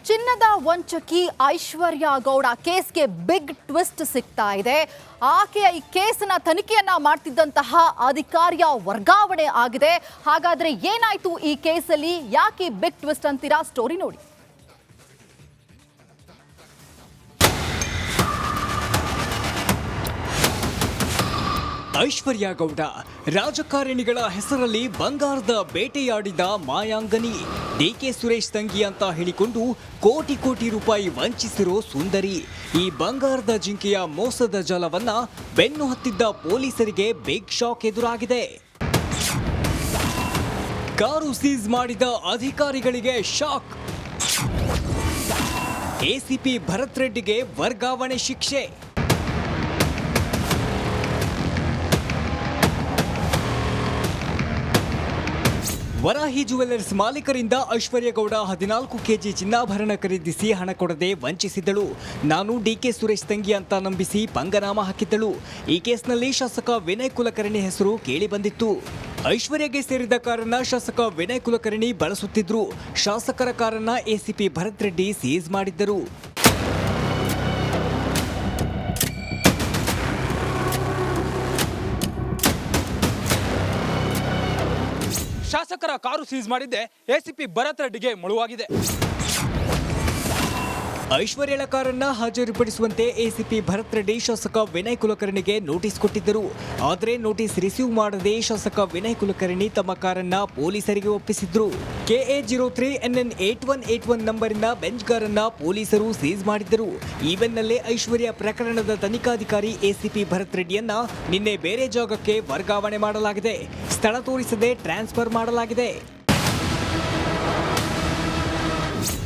ಚಿನ್ನದ ವಂಚಕಿ ಐಶ್ವರ್ಯ ಗೌಡ ಕೇಸ್ಗೆ ಬಿಗ್ ಟ್ವಿಸ್ಟ್ ಸಿಗ್ತಾ ಇದೆ. ಆಕೆಯ ಈ ಕೇಸಿನ ತನಿಖೆಯನ್ನ ಮಾಡ್ತಿದ್ದಂತಹ ಅಧಿಕಾರಿಯ ವರ್ಗಾವಣೆ ಆಗಿದೆ. ಹಾಗಾದ್ರೆ ಏನಾಯ್ತು ಈ ಕೇಸಲ್ಲಿ? ಯಾಕೆ ಬಿಗ್ ಟ್ವಿಸ್ಟ್ ಅಂತೀರಾ? ಸ್ಟೋರಿ ನೋಡಿ. ಐಶ್ವರ್ಯ ಗೌಡ ರಾಜಕಾರಣಿಗಳ ಹೆಸರಲ್ಲಿ ಬಂಗಾರದ ಬೇಟೆಯಾಡಿದ ಮಾಯಾಂಗನಿ, ಡಿಕೆ ಸುರೇಶ್ ತಂಗಿ ಅಂತ ಹೇಳಿಕೊಂಡು ಕೋಟಿ ಕೋಟಿ ರೂಪಾಯಿ ವಂಚಿಸಿರೋ ಸುಂದರಿ. ಈ ಬಂಗಾರದ ಜಿಂಕೆಯ ಮೋಸದ ಜಾಲವನ್ನ ಬೆನ್ನು ಹತ್ತಿದ್ದ ಪೊಲೀಸರಿಗೆ ಬಿಗ್ ಶಾಕ್ ಎದುರಾಗಿದೆ. ಕಾರು ಸೀಸ್ ಮಾಡಿದ ಅಧಿಕಾರಿಗಳಿಗೆ ಶಾಕ್. ಎಸಿಪಿ ಭರತ್ ರೆಡ್ಡಿಗೆ ವರ್ಗಾವಣೆ ಶಿಕ್ಷೆ. ವರಾಹಿ ಜುವೆಲ್ಲರ್ಸ್ ಮಾಲೀಕರಿಂದ ಐಶ್ವರ್ಯ ಗೌಡ 14 ಕೆಜಿ ಚಿನ್ನಾಭರಣ ಖರೀದಿಸಿ ಹಣ ಕೊಡದೆ ವಂಚಿಸಿದ್ದಳು. ನಾನು ಡಿಕೆ ಸುರೇಶ್ ತಂಗಿ ಅಂತ ನಂಬಿಸಿ ಪಂಗನಾಮ ಹಾಕಿದ್ದಳು. ಈ ಕೇಸ್ನಲ್ಲಿ ಶಾಸಕ ವಿನಯ್ ಕುಲಕರ್ಣಿ ಹೆಸರು ಕೇಳಿ ಬಂದಿತ್ತು. ಐಶ್ವರ್ಯಗೆ ಸೇರಿದ ಕಾರನ್ನ ಶಾಸಕ ವಿನಯ್ ಕುಲಕರ್ಣಿ ಬಳಸುತ್ತಿದ್ರು. ಶಾಸಕರ ಕಾರನ್ನ ಎಸಿಪಿ ಭರತ್ ರೆಡ್ಡಿ ಸೀಸ್ ಮಾಡಿದ್ದರು. ಶಾಸಕರ ಕಾರು ಸೀಸ್ ಮಾಡಿದ್ದೆ ಎಸಿಪಿ ಭರತ್ ರೆಡ್ಡಿಗೆ ಮುಳುವಾಗಿದೆ. ಐಶ್ವರ್ಯಳ ಕಾರನ್ನ ಹಾಜರುಪಡಿಸುವಂತೆ ಎಸಿಪಿ ಭರತ್ ರೆಡ್ಡಿ ಶಾಸಕ ವಿನಯ್ ಕುಲಕರ್ಣಿಗೆ ನೋಟಿಸ್ ಕೊಟ್ಟಿದ್ದರು. ಆದರೆ ನೋಟಿಸ್ ರಿಸೀವ್ ಮಾಡದೆ ಶಾಸಕ ವಿನಯ್ ಕುಲಕರ್ಣಿ ತಮ್ಮ ಕಾರನ್ನ ಪೊಲೀಸರಿಗೆ ಒಪ್ಪಿಸಿದ್ರು. KA03NN 8181 ನಂಬರಿನ ಬೆಂಚ್ ಕಾರನ್ನ ಪೊಲೀಸರು ಸೀಸ್ ಮಾಡಿದ್ದರು. ಈ ಬೆನ್ನಲ್ಲೇ ಐಶ್ವರ್ಯ ಪ್ರಕರಣದ ತನಿಖಾಧಿಕಾರಿ ಎಸಿಪಿ ಭರತ್ ರೆಡ್ಡಿಯನ್ನ ನಿನ್ನೆ ಬೇರೆ ಜಾಗಕ್ಕೆ ವರ್ಗಾವಣೆ ಮಾಡಲಾಗಿದೆ. ಸ್ಥಳ ತೋರಿಸದೆ ಟ್ರಾನ್ಸ್ಫರ್ ಮಾಡಲಾಗಿದೆ.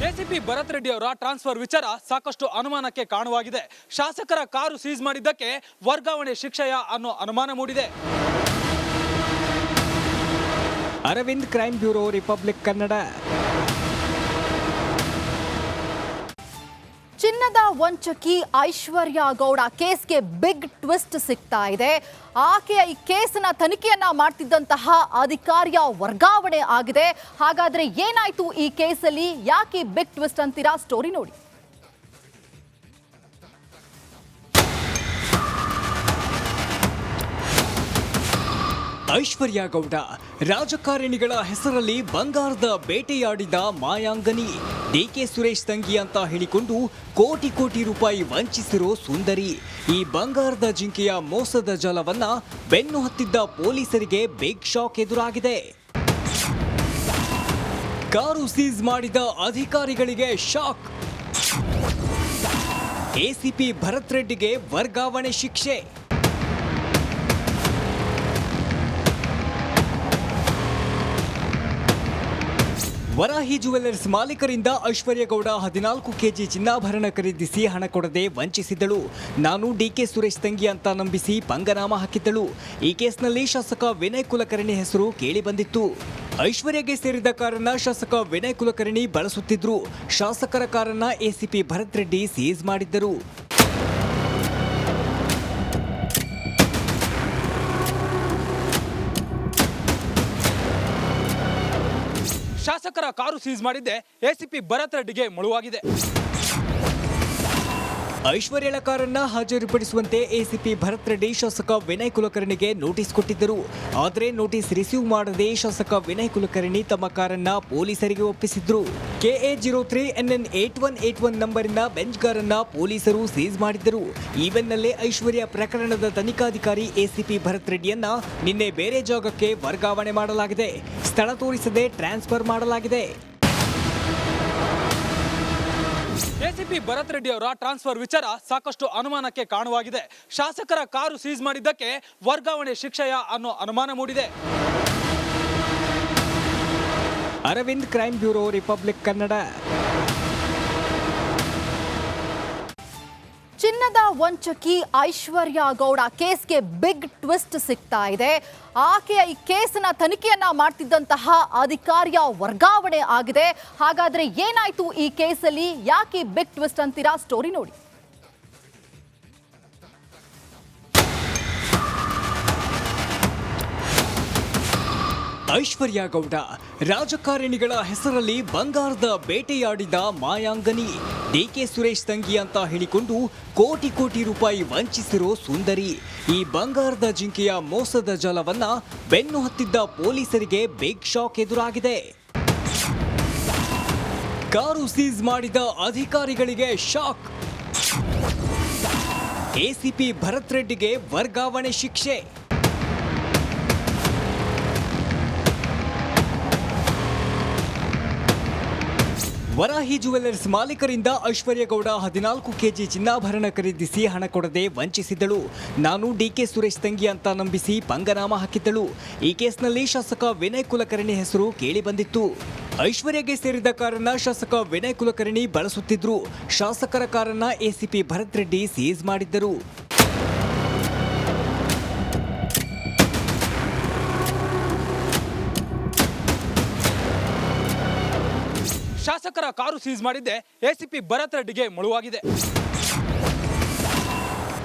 ಎಸಿಪಿ ಭರತ್ ರೆಡ್ಡಿ ಅವರ ಟ್ರಾನ್ಸ್ಫರ್ ವಿಚಾರ ಸಾಕಷ್ಟು ಅನುಮಾನಕ್ಕೆ ಕಾರಣವಾಗಿದೆ. ಶಾಸಕರ ಕಾರು ಸೀಸ್ ಮಾಡಿದ್ದಕ್ಕೆ ವರ್ಗಾವಣೆ ಶಿಕ್ಷೆಯ ಅನ್ನೋ ಅನುಮಾನ ಮೂಡಿದೆ. Arvind, crime bureau, republic Kannada. ಚಿನ್ನದ ವಂಚಕಿ ಐಶ್ವರ್ಯ ಗೌಡ ಕೇಸ್ಗೆ ಬಿಗ್ ಟ್ವಿಸ್ಟ್ ಸಿಗ್ತಾ ಇದೆ. ಆಕೆಯ ಈ ಕೇಸಿನ ತನಿಖೆಯನ್ನ ಮಾಡ್ತಿದ್ದಂತಹ ಅಧಿಕಾರಿಯ ವರ್ಗಾವಣೆ ಆಗಿದೆ. ಹಾಗಾದ್ರೆ ಏನಾಯ್ತು ಈ ಕೇಸಲ್ಲಿ? ಯಾಕೆ ಬಿಗ್ ಟ್ವಿಸ್ಟ್ ಅಂತೀರಾ? ಸ್ಟೋರಿ ನೋಡಿ. ಐಶ್ವರ್ಯ ಗೌಡ ರಾಜಕಾರಣಿಗಳ ಹೆಸರಲ್ಲಿ ಬಂಗಾರದ ಬೇಟೆಯಾಡಿದ ಮಾಯಾಂಗನಿ, ಡಿಕೆ ಸುರೇಶ್ ತಂಗಿ ಅಂತ ಹೇಳಿಕೊಂಡು ಕೋಟಿ ಕೋಟಿ ರೂಪಾಯಿ ವಂಚಿಸಿರೋ ಸುಂದರಿ. ಈ ಬಂಗಾರದ ಜಿಂಕೆಯ ಮೋಸದ ಜಾಲವನ್ನ ಬೆನ್ನು ಹತ್ತಿದ್ದ ಪೊಲೀಸರಿಗೆ ಬಿಗ್ ಶಾಕ್ ಎದುರಾಗಿದೆ. ಕಾರು ಸೀಸ್ ಮಾಡಿದ ಅಧಿಕಾರಿಗಳಿಗೆ ಶಾಕ್. ಎಸಿಪಿ ಭರತ್ ರೆಡ್ಡಿಗೆ ವರ್ಗಾವಣೆ ಶಿಕ್ಷೆ. ವರಾಹಿ ಜುವೆಲ್ಲರ್ಸ್ ಮಾಲೀಕರಿಂದ ಐಶ್ವರ್ಯ ಗೌಡ 14 ಕೆಜಿ ಚಿನ್ನಾಭರಣ ಖರೀದಿಸಿ ಹಣ ಕೊಡದೆ ವಂಚಿಸಿದ್ದಳು. ನಾನು ಡಿಕೆ ಸುರೇಶ್ ತಂಗಿ ಅಂತ ನಂಬಿಸಿ ಪಂಗನಾಮ ಹಾಕಿದ್ದಳು. ಈ ಕೇಸ್ನಲ್ಲಿ ಶಾಸಕ ವಿನಯ್ ಕುಲಕರ್ಣಿ ಹೆಸರು ಕೇಳಿ ಬಂದಿತ್ತು. ಐಶ್ವರ್ಯಗೆ ಸೇರಿದ ಕಾರನ್ನ ಶಾಸಕ ವಿನಯ್ ಕುಲಕರ್ಣಿ ಬಳಸುತ್ತಿದ್ರು. ಶಾಸಕರ ಕಾರನ್ನ ಎಸಿಪಿ ಭರತ್ ರೆಡ್ಡಿ ಸೀಸ್ ಮಾಡಿದ್ದರು. ಶಾಸಕರ ಕಾರು ಸೀಸ್ ಮಾಡಿದ್ದೆ ಎಸಿಪಿ ಭರತ್ ರೆಡ್ಡಿಗೆ ಮುಳುವಾಗಿದೆ. ಐಶ್ವರ್ಯಳ ಕಾರನ್ನ ಹಾಜರುಪಡಿಸುವಂತೆ ಎಸಿಪಿ ಭರತ್ ರೆಡ್ಡಿ ಶಾಸಕ ವಿನಯ್ ಕುಲಕರ್ಣಿಗೆ ನೋಟಿಸ್ ಕೊಟ್ಟಿದ್ದರು. ಆದರೆ ನೋಟಿಸ್ ರಿಸೀವ್ ಮಾಡದೆ ಶಾಸಕ ವಿನಯ್ ಕುಲಕರ್ಣಿ ತಮ್ಮ ಕಾರನ್ನ ಪೊಲೀಸರಿಗೆ ಒಪ್ಪಿಸಿದ್ರು. KA03NN 8181 ನಂಬರಿನ ಬೆಂಚ್ ಕಾರನ್ನ ಪೊಲೀಸರು ಸೀಸ್ ಮಾಡಿದ್ದರು. ಈ ಬೆನ್ನಲ್ಲೇ ಐಶ್ವರ್ಯ ಪ್ರಕರಣದ ತನಿಖಾಧಿಕಾರಿ ಎಸಿಪಿ ಭರತ್ ರೆಡ್ಡಿಯನ್ನ ನಿನ್ನೆ ಬೇರೆ ಜಾಗಕ್ಕೆ ವರ್ಗಾವಣೆ ಮಾಡಲಾಗಿದೆ. ಸ್ಥಳ ತೋರಿಸದೆ ಟ್ರಾನ್ಸ್ಫರ್ ಮಾಡಲಾಗಿದೆ. ಎಸಿಪಿ ಭರತ್ ರೆಡ್ಡಿ ಅವರ ಟ್ರಾನ್ಸ್ಫರ್ ವಿಚಾರ ಸಾಕಷ್ಟು ಅನುಮಾನಕ್ಕೆ ಕಾರಣವಾಗಿದೆ. ಶಾಸಕರ ಕಾರು ಸೀಸ್ ಮಾಡಿದ್ದಕ್ಕೆ ವರ್ಗಾವಣೆ ಶಿಕ್ಷೆಯ ಅನ್ನೋ ಅನುಮಾನ ಮೂಡಿದೆ. Arvind, crime bureau, republic Kannada. ಚಿನ್ನದ ವಂಚಕಿ ಐಶ್ವರ್ಯ ಗೌಡ ಕೇಸ್ಗೆ ಬಿಗ್ ಟ್ವಿಸ್ಟ್ ಸಿಗ್ತಾ ಇದೆ. ಆಕೆಯ ಈ ಕೇಸಿನ ತನಿಖೆಯನ್ನ ಮಾಡ್ತಿದ್ದಂತಹ ಅಧಿಕಾರಿಯ ವರ್ಗಾವಣೆ ಆಗಿದೆ. ಹಾಗಾದ್ರೆ ಏನಾಯ್ತು ಈ ಕೇಸಲ್ಲಿ? ಯಾಕೆ ಬಿಗ್ ಟ್ವಿಸ್ಟ್ ಅಂತೀರಾ? ಸ್ಟೋರಿ ನೋಡಿ. ಐಶ್ವರ್ಯ ಗೌಡ ರಾಜಕಾರಣಿಗಳ ಹೆಸರಲ್ಲಿ ಬಂಗಾರದ ಬೇಟೆಯಾಡಿದ ಮಾಯಾಂಗನಿ. ಡಿಕೆ ಸುರೇಶ್ ತಂಗಿ ಅಂತ ಹೇಳಿಕೊಂಡು ಕೋಟಿ ಕೋಟಿ ರೂಪಾಯಿ ವಂಚಿಸಿರೋ ಸುಂದರಿ. ಈ ಬಂಗಾರದ ಜಿಂಕೆಯ ಮೋಸದ ಜಾಲವನ್ನ ಬೆನ್ನು ಹತ್ತಿದ್ದ ಪೊಲೀಸರಿಗೆ ಬಿಗ್ ಶಾಕ್ ಎದುರಾಗಿದೆ. ಕಾರು ಸೀಸ್ ಮಾಡಿದ ಅಧಿಕಾರಿಗಳಿಗೆ ಶಾಕ್. ಎಸಿಪಿ ಭರತ್ ರೆಡ್ಡಿಗೆ ವರ್ಗಾವಣೆ ಶಿಕ್ಷೆ. ವರಾಹಿ ಜುವೆಲ್ಲರ್ಸ್ ಮಾಲೀಕರಿಂದ ಐಶ್ವರ್ಯ ಗೌಡ 14 ಕೆಜಿ ಚಿನ್ನಾಭರಣ ಖರೀದಿಸಿ ಹಣ ಕೊಡದೆ ವಂಚಿಸಿದ್ದಳು. ನಾನು ಡಿಕೆ ಸುರೇಶ್ ತಂಗಿ ಅಂತ ನಂಬಿಸಿ ಪಂಗನಾಮ ಹಾಕಿದ್ದಳು. ಈ ಕೇಸ್ನಲ್ಲಿ ಶಾಸಕ ವಿನಯ್ ಕುಲಕರ್ಣಿ ಹೆಸರು ಕೇಳಿ ಬಂದಿತ್ತು. ಐಶ್ವರ್ಯಗೆ ಸೇರಿದ ಕಾರನ್ನ ಶಾಸಕ ವಿನಯ್ ಕುಲಕರ್ಣಿ ಬಳಸುತ್ತಿದ್ರು. ಶಾಸಕರ ಕಾರನ್ನ ಎಸಿಪಿ ಭರತ್ ರೆಡ್ಡಿ ಸೀಸ್ ಮಾಡಿದ್ದರು. ಶಾಸಕರ ಕಾರು ಸೀಸ್ ಮಾಡಿದ್ದೆ ಎಸಿಪಿ ಭರತ್ ರೆಡ್ಡಿಗೆ ಮುಳುವಾಗಿದೆ.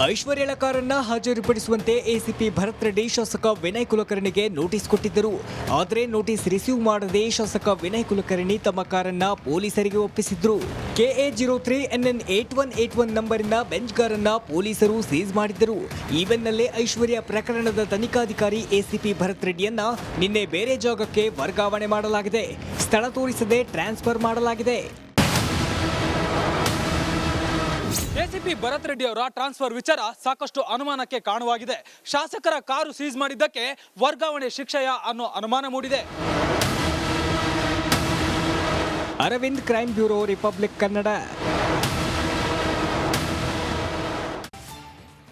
ಐಶ್ವರ್ಯಳ ಕಾರನ್ನ ಹಾಜರುಪಡಿಸುವಂತೆ ಎಸಿಪಿ ಭರತ್ ರೆಡ್ಡಿ ಶಾಸಕ ವಿನಯ್ ಕುಲಕರ್ಣಿಗೆ ನೋಟಿಸ್ ಕೊಟ್ಟಿದ್ದರು. ಆದರೆ ನೋಟಿಸ್ ರಿಸೀವ್ ಮಾಡದೆ ಶಾಸಕ ವಿನಯ್ ಕುಲಕರ್ಣಿ ತಮ್ಮ ಕಾರನ್ನ ಪೊಲೀಸರಿಗೆ ಒಪ್ಪಿಸಿದ್ರು. KA03NN 8181 ನಂಬರಿನ ಬೆಂಚ್ ಕಾರನ್ನ ಪೊಲೀಸರು ಸೀಸ್ ಮಾಡಿದ್ದರು. ಈ ಬೆನ್ನಲ್ಲೇ ಐಶ್ವರ್ಯ ಪ್ರಕರಣದ ತನಿಖಾಧಿಕಾರಿ ಎಸಿಪಿ ಭರತ್ ರೆಡ್ಡಿಯನ್ನ ನಿನ್ನೆ ಬೇರೆ ಜಾಗಕ್ಕೆ ವರ್ಗಾವಣೆ ಮಾಡಲಾಗಿದೆ. ಸ್ಥಳ ತೋರಿಸದೆ ಟ್ರಾನ್ಸ್ಫರ್ ಮಾಡಲಾಗಿದೆ. ಎಸಿಪಿ ಭರತ್ ರೆಡ್ಡಿ ಅವರ ಟ್ರಾನ್ಸ್ಫರ್ ವಿಚಾರ ಸಾಕಷ್ಟು ಅನುಮಾನಕ್ಕೆ ಕಾರಣವಾಗಿದೆ. ಶಾಸಕರ ಕಾರು ಸೀಸ್ ಮಾಡಿದ್ದಕ್ಕೆ ವರ್ಗಾವಣೆ ಶಿಕ್ಷೆಯ ಅನ್ನೋ ಅನುಮಾನ ಮೂಡಿದೆ. Arvind, crime bureau, republic Kannada.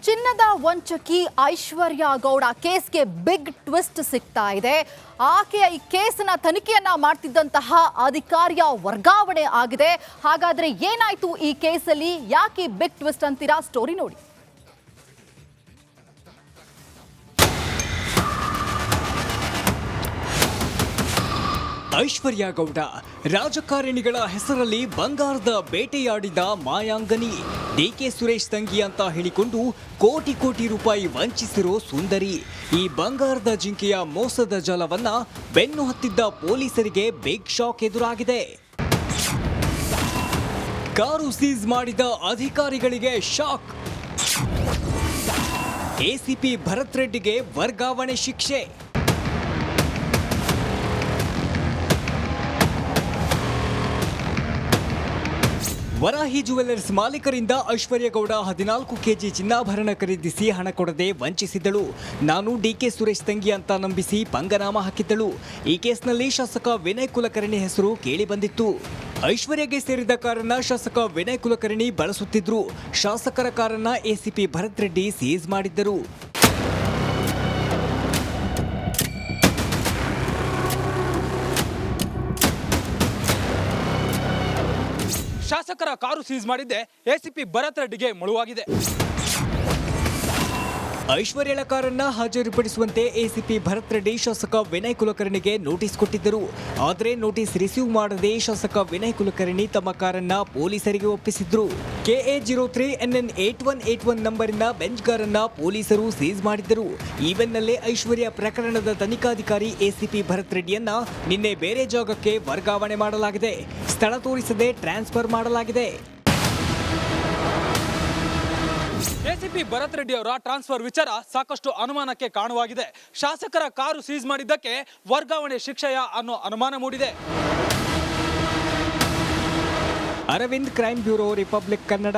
ಚಿನ್ನದ ವಂಚಕಿ ಐಶ್ವರ್ಯ ಗೌಡ ಕೇಸ್ಗೆ ಬಿಗ್ ಟ್ವಿಸ್ಟ್ ಸಿಗ್ತಾ ಇದೆ. ಆಕೆಯ ಈ ಕೇಸಿನ ತನಿಖೆಯನ್ನ ಮಾಡ್ತಿದ್ದಂತಹ ಅಧಿಕಾರಿಯ ವರ್ಗಾವಣೆ ಆಗಿದೆ. ಹಾಗಾದ್ರೆ ಏನಾಯ್ತು ಈ ಕೇಸಲ್ಲಿ? ಯಾಕೆ ಬಿಗ್ ಟ್ವಿಸ್ಟ್ ಅಂತೀರಾ? ಸ್ಟೋರಿ ನೋಡಿ. ಐಶ್ವರ್ಯ ಗೌಡ ರಾಜಕಾರಣಿಗಳ ಹೆಸರಲ್ಲಿ ಬಂಗಾರದ ಬೇಟೆಯಾಡಿದ ಮಾಯಾಂಗನಿ. ಡಿಕೆ ಸುರೇಶ್ ತಂಗಿ ಅಂತ ಹೇಳಿಕೊಂಡು ಕೋಟಿ ಕೋಟಿ ರೂಪಾಯಿ ವಂಚಿಸಿರೋ ಸುಂದರಿ. ಈ ಬಂಗಾರದ ಜಿಂಕೆಯ ಮೋಸದ ಜಾಲವನ್ನ ಬೆನ್ನು ಹತ್ತಿದ್ದ ಪೊಲೀಸರಿಗೆ ಬಿಗ್ ಶಾಕ್ ಎದುರಾಗಿದೆ. ಕಾರು ಸೀಸ್ ಮಾಡಿದ ಅಧಿಕಾರಿಗಳಿಗೆ ಶಾಕ್. ಎಸಿಪಿ ಭರತ್ ರೆಡ್ಡಿಗೆ ವರ್ಗಾವಣೆ ಶಿಕ್ಷೆ. ವರಾಹಿ ಜುವೆಲ್ಲರ್ಸ್ ಮಾಲೀಕರಿಂದ ಐಶ್ವರ್ಯ ಗೌಡ 14 ಕೆಜಿ ಚಿನ್ನಾಭರಣ ಖರೀದಿಸಿ ಹಣ ಕೊಡದೆ ವಂಚಿಸಿದ್ದಳು. ನಾನು ಡಿಕೆ ಸುರೇಶ್ ತಂಗಿ ಅಂತ ನಂಬಿಸಿ ಪಂಗನಾಮ ಹಾಕಿದ್ದಳು. ಈ ಕೇಸ್ನಲ್ಲಿ ಶಾಸಕ ವಿನಯ್ ಕುಲಕರ್ಣಿ ಹೆಸರು ಕೇಳಿ ಬಂದಿತ್ತು. ಐಶ್ವರ್ಯಗೆ ಸೇರಿದ ಕಾರನ್ನ ಶಾಸಕ ವಿನಯ್ ಕುಲಕರ್ಣಿ ಬಳಸುತ್ತಿದ್ರು. ಶಾಸಕರ ಕಾರನ್ನ ಎಸಿಪಿ ಭರತ್ ರೆಡ್ಡಿ ಸೀಸ್ ಮಾಡಿದ್ದರು. ಶಾಸಕರ ಕಾರು ಸೀಸ್ ಮಾಡಿದ್ದೆ ಎಸಿಪಿ ಭರತ್ ರೆಡ್ಡಿಗೆ ಮುಳುವಾಗಿದೆ. ಐಶ್ವರ್ಯಳ ಕಾರನ್ನ ಹಾಜರುಪಡಿಸುವಂತೆ ಎಸಿಪಿ ಭರತ್ ರೆಡ್ಡಿ ಶಾಸಕ ವಿನಯ್ ಕುಲಕರ್ಣಿಗೆ ನೋಟಿಸ್ ಕೊಟ್ಟಿದ್ದರು. ಆದರೆ ನೋಟಿಸ್ ರಿಸೀವ್ ಮಾಡದೆ ಶಾಸಕ ವಿನಯ್ ಕುಲಕರ್ಣಿ ತಮ್ಮ ಕಾರನ್ನ ಪೊಲೀಸರಿಗೆ ಒಪ್ಪಿಸಿದ್ರು. KA03NN 8181 ನಂಬರಿನ ಬೆಂಚ್ ಕಾರನ್ನ ಪೊಲೀಸರು ಸೀಸ್ ಮಾಡಿದ್ದರು. ಈ ಬೆನ್ನಲ್ಲೇ ಐಶ್ವರ್ಯ ಪ್ರಕರಣದ ತನಿಖಾಧಿಕಾರಿ ಎಸಿಪಿ ಭರತ್ ರೆಡ್ಡಿಯನ್ನ ನಿನ್ನೆ ಬೇರೆ ಜಾಗಕ್ಕೆ ವರ್ಗಾವಣೆ ಮಾಡಲಾಗಿದೆ. ಸ್ಥಳ ತೋರಿಸದೆ ಟ್ರಾನ್ಸ್ಫರ್ ಮಾಡಲಾಗಿದೆ. ಎಸಿಪಿ ಭರತ್ ರೆಡ್ಡಿ ಅವರ ಟ್ರಾನ್ಸ್ಫರ್ ವಿಚಾರ ಸಾಕಷ್ಟು ಅನುಮಾನಕ್ಕೆ ಕಾರಣವಾಗಿದೆ. ಶಾಸಕರ ಕಾರು ಸೀಸ್ ಮಾಡಿದ್ದಕ್ಕೆ ವರ್ಗಾವಣೆ ಶಿಕ್ಷೆಯ ಅನ್ನೋ ಅನುಮಾನ ಮೂಡಿದೆ. Arvind, crime bureau, republic Kannada.